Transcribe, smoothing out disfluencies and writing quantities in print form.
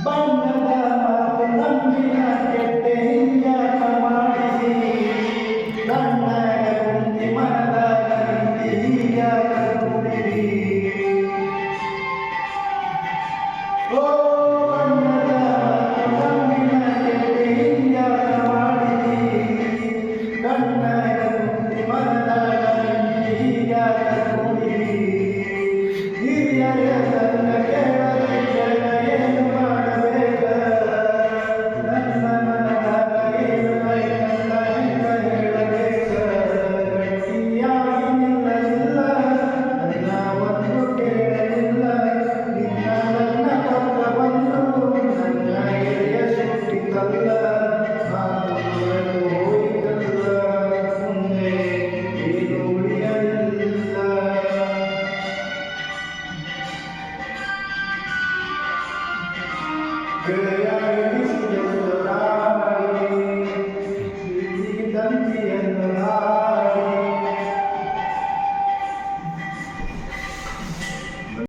ಬಣ್ಣದ ಮಾತು ನಂಬಿನ ಕೆಟ್ಟೆ ಹಿಂಗ್ಯಾಕ ಮಾಡಿಸಿ ನನ್ನ ಕುಂತಿ ಮನದ ನಿಂತಿ ಹೀಗ್ಯಾಕ ಕೂಡಿರಿ ಓ ಬಣ್ಣದ ಮಾತು ನಂಬಿನ ಕೆಟ್ಟೆ ಹಿಂಗ್ಯಾಕ ಮಾಡಿಸಿ ನನ್ನ ಕುಂತಿ ಮನದ ನಿಂತಿ ಹೀಗ್ಯಾಕ ಕೂಡಿರಿ ಹಿರಿಯರ ನನ್ನ ಕೇಳದೆ ಕೇಳ ಏನು ಮಾಡಬೇಕ ನನ್ನ ಮನದಾಗ ಏನು ಐತಂತ ಹಿಂಗ ಹೇಳಬೇಕ ಗಟ್ಟಿಯಾಗಿ ನಿಲ್ಲಲಿಲ್ಲ ನನ್ನ ಒಂದು ಕೇಳಲಿಲ್ಲ ನಿನ್ನ ನನ್ನ ಪಕ್ಕ ಬಂದು ನನ್ನ ಎದೆಯ ಸುಟ್ಟಿತಲ್ಲ ನಾನು ಹೋಯಿತಲ್ಲ ಮುಂದೆ ಏನು ಉಳಿಯಲಿಲ್ಲ ಗೆಳೆಯ ಎನಿಸಿದೆ